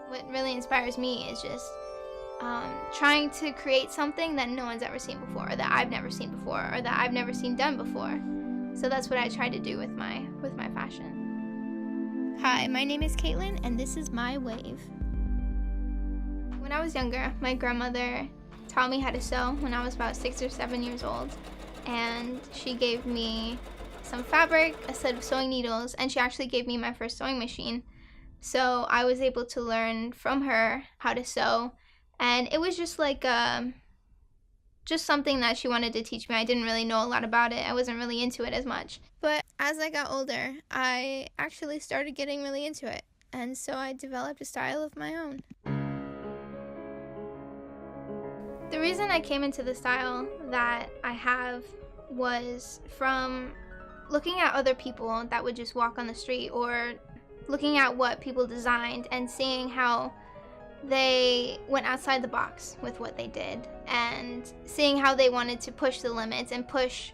What really inspires me is just trying to create something that no one's ever seen before, or that I've never seen before, or that I've never seen done before. So that's what I try to do with my fashion. Hi, my name is Caitlin, and this is my wave. When I was younger, my grandmother taught me how to sew when I was about 6 or 7 years old, and she gave me some fabric, a set of sewing needles, and she actually gave me my first sewing machine. So I was able to learn from her how to sew, and it was just like just something that she wanted to teach me. I didn't really know a lot about it. I wasn't really into it as much. But as I got older, I actually started getting really into it, and so I developed a style of my own. The reason I came into the style that I have was from looking at other people that would just walk on the street, or looking at what people designed and seeing how they went outside the box with what they did, and seeing how they wanted to push the limits and push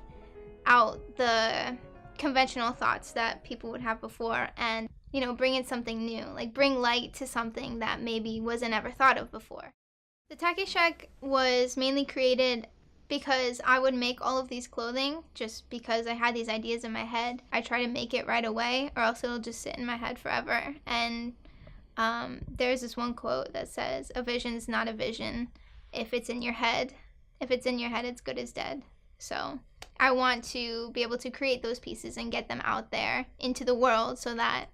out the conventional thoughts that people would have before, and bring in something new, like bring light to something that maybe wasn't ever thought of before. The Tacky Shack was mainly created because I would make all of these clothing just because I had these ideas in my head. I try to make it right away, or else it'll just sit in my head forever. And there's this one quote that says, "A vision's not a vision if it's in your head. If it's in your head, it's good as dead." So I want to be able to create those pieces and get them out there into the world so that,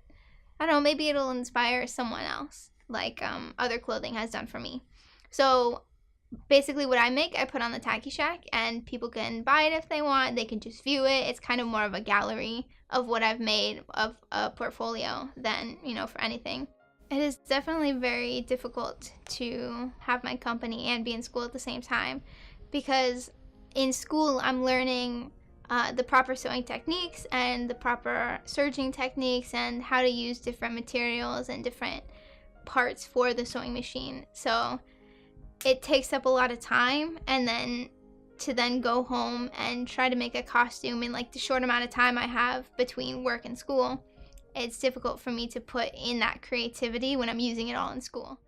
I don't know, maybe it'll inspire someone else, like other clothing has done for me. So basically what I make, I put on the Tacky Shack, and people can buy it if they want. They can just view it. It's kind of more of a gallery of what I've made, of a portfolio, than, for anything. It is definitely very difficult to have my company and be in school at the same time, because in school I'm learning the proper sewing techniques and the proper serging techniques and how to use different materials and different parts for the sewing machine. So it takes up a lot of time, and then to go home and try to make a costume in like the short amount of time I have between work and school, it's difficult for me to put in that creativity when I'm using it all in school.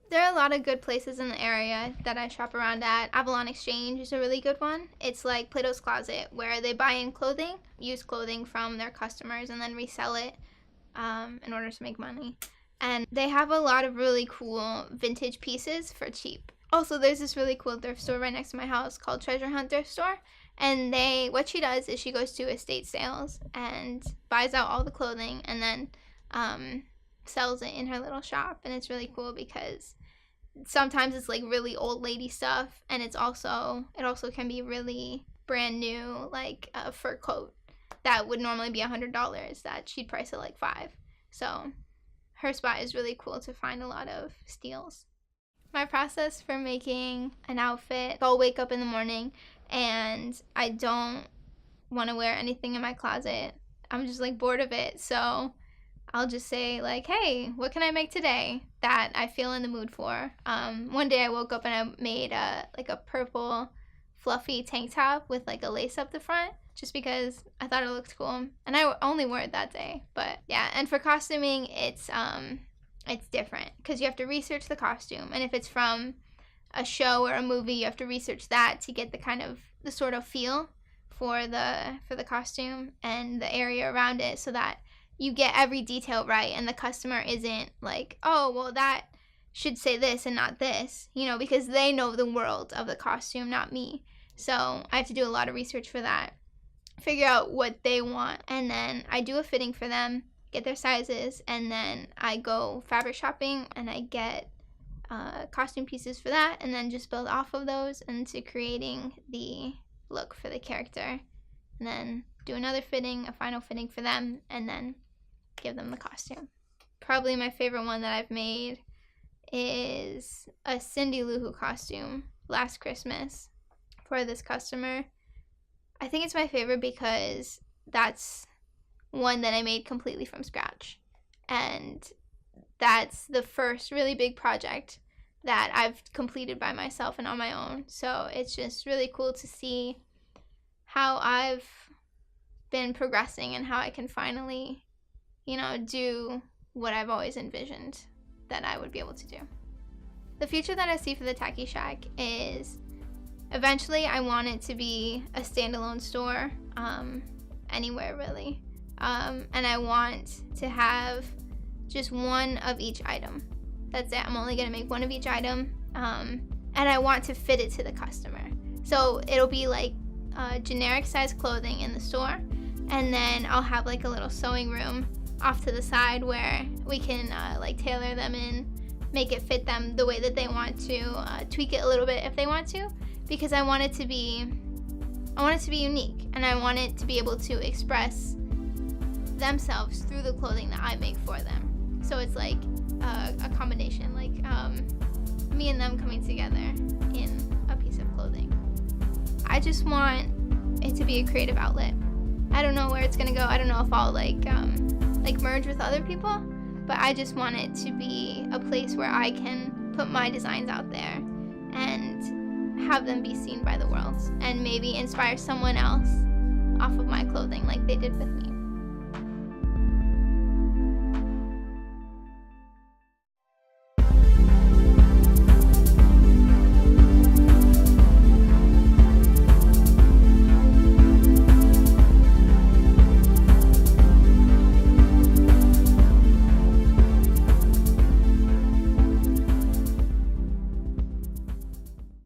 There are a lot of good places in the area that I shop around at. Avalon Exchange is a really good one. It's like Plato's Closet, where they buy in clothing, used clothing from their customers, and then resell it in order to make money. And they have a lot of really cool vintage pieces for cheap. Also, there's this really cool thrift store right next to my house called Treasure Hunt Thrift Store. And what she does is she goes to estate sales and buys out all the clothing, and then sells it in her little shop. And it's really cool because sometimes it's like really old lady stuff, and it also can be really brand new, like a fur coat that would normally be $100 that she'd price it like $5. So her spot is really cool to find a lot of steals. My process for making an outfit, I'll wake up in the morning and I don't want to wear anything in my closet. I'm just like bored of it. So I'll just say like, hey, what can I make today that I feel in the mood for? One day I woke up and I made a purple fluffy tank top with like a lace up the front, just because I thought it looked cool, and I only wore it that day. But yeah, and for costuming, it's different because you have to research the costume, and if it's from a show or a movie, you have to research that to get the sort of feel for the costume and the area around it, so that you get every detail right, and the customer isn't like, oh, well, that should say this and not this, because they know the world of the costume, not me. So I have to do a lot of research for that, figure out what they want, and then I do a fitting for them, get their sizes, and then I go fabric shopping and I get costume pieces for that, and then just build off of those into creating the look for the character, and then do another fitting, a final fitting for them, and then give them the costume. Probably my favorite one that I've made is a Cindy Lou Who costume last Christmas for this customer. I think it's my favorite because that's one that I made completely from scratch, and that's the first really big project that I've completed by myself and on my own. So it's just really cool to see how I've been progressing and how I can finally, do what I've always envisioned. that I would be able to do. The future that I see for the Tacky Shack is eventually I want it to be a standalone store, anywhere really. And I want to have just one of each item. That's it. I'm only going to make one of each item. And I want to fit it to the customer. So it'll be like generic size clothing in the store. And then I'll have like a little sewing room off to the side where we can like tailor them in, make it fit them the way that they want to, tweak it a little bit if they want to, because I want it to be unique, and I want it to be able to express themselves through the clothing that I make for them. So it's like a combination, like me and them coming together in a piece of clothing. I just want it to be a creative outlet. I don't know where it's gonna go. I don't know if I'll like merge with other people, but I just want it to be a place where I can put my designs out there and have them be seen by the world, and maybe inspire someone else off of my clothing like they did with me.